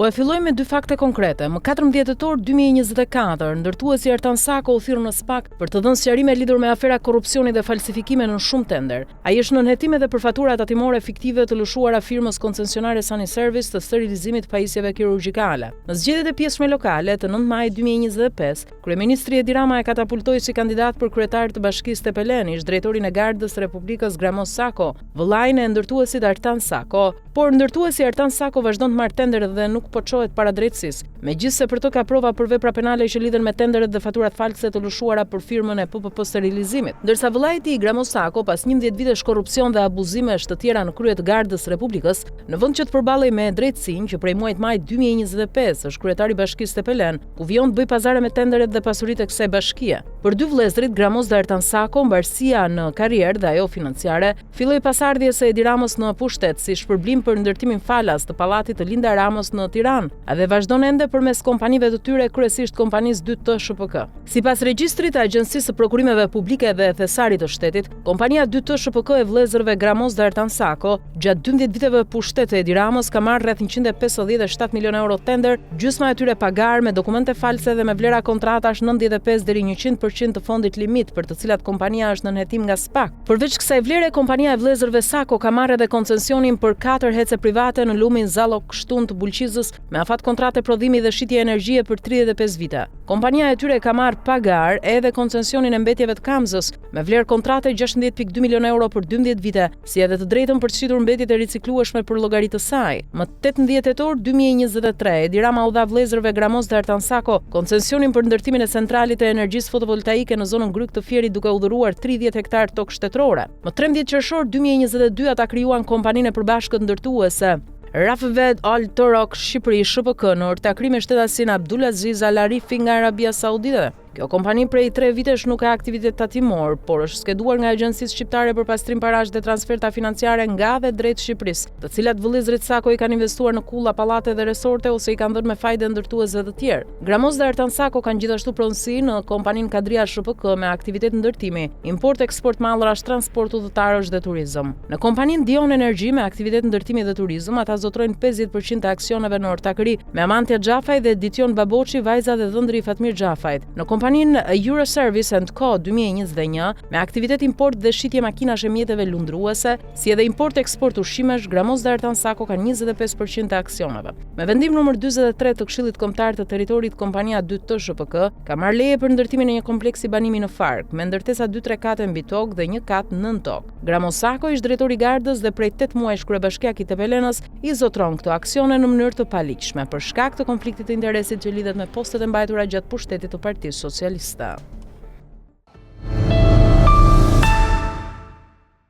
Po e filloj me dy fakte konkrete. Më 14 tetor 2024, ndërtuesi Ertan Sako u thirrë në SPAK për të dhënë sqarime lidhur me afera korrupsioni dhe falsifikime në shumë tender. Ai është në nënhetim edhe për fatura tatimore fiktive të lëshuara firmës koncesionare Sunny Service të sterilizimit pajisjeve kirurgjikale. Në zgjedhjet e pjesëme lokale të 9 maj 2025, kryeministri Edi Rama e katapultoi si kandidat për kryetar të Bashkisë Tepelen ish drejtorin e Gardës së Republikës Gramos Sako, vëllain e ndërtuesit Ertan Sako, por ndërtuesi Ertan Sako vazhdon të marrë tenderet dhe nuk po çohet para drejtësisë. Megjithse për të ka prova për vepra penale që lidhen me tenderet dhe faturat false të lëshuara për firmën e PPP sterilizimit. Ndërsa vëllai i tij Gramos Sako pas 11 vitesh korrupsion dhe abuzimesh të tjera në krye të Gardës së Republikës, në vend që të përballej me drejtësinë që prej muajit maj 2025 është kryetari i Bashkisë Tepelen, ku vijon të bëj pazare me tenderet dhe pasuritë e kësaj bashkie. Për dy vëllezërit Gramos dhe Ertan Sako, mbarësia në karrierë dhe ajo financiare filloi pas ardhjes së Edi Ramës në pushtet si shpërblim për ndërtimin falas të pallatit të Linda Ramos në Tiranë, dhe vazhdon ende përmes kompanive të tyre, kryesisht kompanisë 2T SHPK. Sipas regjistrit të Agjencisë së Prokurimeve Publike dhe Thesarit të Shtetit, kompania 2T SHPK e vëllezërve Gramos dhe Ertan Sako, gjatë 12 viteve pushtet të Edi Ramës ka marrë rreth 157 milionë euro tender, gjysma e tyre pagar me dokumente false dhe me vlera kontratash 95 deri 100% të fondit limit për të cilat kompania është në nënhetim nga SPAK. Përveç kësaj vlere, kompania e vëllezërve Sako ka marrë edhe koncesionin për 4 hece private në lumin Zallok Shtun të Bulqizës me afat kontrate prodhimi dhe shitje energjie për 35 vite. Kompania e tyre ka marrë pagar edhe koncesionin e mbetjeve të Kamzës me vlerë kontrate 16.2 milionë euro për 12 vite, si edhe të drejtën për të shitur mbetjet e riciklueshme për llogaritë të saj. Më 18 tetor 2023, Edi Rama u dha vëllezërve Gramos dhe Ertan Sako koncesionin për ndërtimin e centralit të energjisë fotovoltaike në zonën Gryk të Fierit duke u dhuruar 30 hektar tokë shtetërore. Më 13 qershor 2022 ata krijuan kompaninë e përbashkët ndërtuese Rafeved Al Torok Shqipëri SHPK në ortakrim me shtetasin Abdulaziz Al Arifi nga Arabia Saudite. Kjo kompani prej 3 vitesh nuk ka aktivitet tatimor, por është skeduar nga Agjencisë Shqiptare për pastrim parash dhe transferta financiare nga dhe drejt Shqipërisë, të cilat vëllezërit Sako i kanë investuar në kulla, pallate dhe resorte ose i kanë dhënë me fajde ndërtuese të tjerë. Gramos dhe Ertan Sako kanë gjithashtu pronësi në kompaninë Kadria SHPK me aktivitet ndërtimi, import, eksport mallrash, transport udhëtarësh dhe turizëm. Në kompaninë Dion Energy me aktivitet ndërtimi dhe turizëm, ata zotrojnë 50% të aksioneve në ortakëri me Amantja Xhafaj dhe Dition Baboçi, vajza dhe dhëndri i Fatmir Xhafajt. Në kompaninë Euroservice & Co 2021 me aktivitet import dhe shitje makinash e mjeteve lundruese, si edhe import eksport ushqimesh, Gramos dhe Ertan Sako kanë 25% të aksioneve. Me vendim numër 43 të Këshillit Kombëtar të Territorit, kompania 2T SHPK ka marrë leje për ndërtimin e një kompleksi banimi në Fark, me ndërtesa 2-3 kate mbi tokë dhe 1 kat nën tokë. Gramos Sako ish drejtori i Gardës dhe prej 8 muajsh kryebashkiak i Tepelenës i zotron këto aksione në mënyrë të paligjshme për shkak të konfliktit të interesit që lidhet me postet e mbajtura gjatë pushtetit të Partisë Socialiste.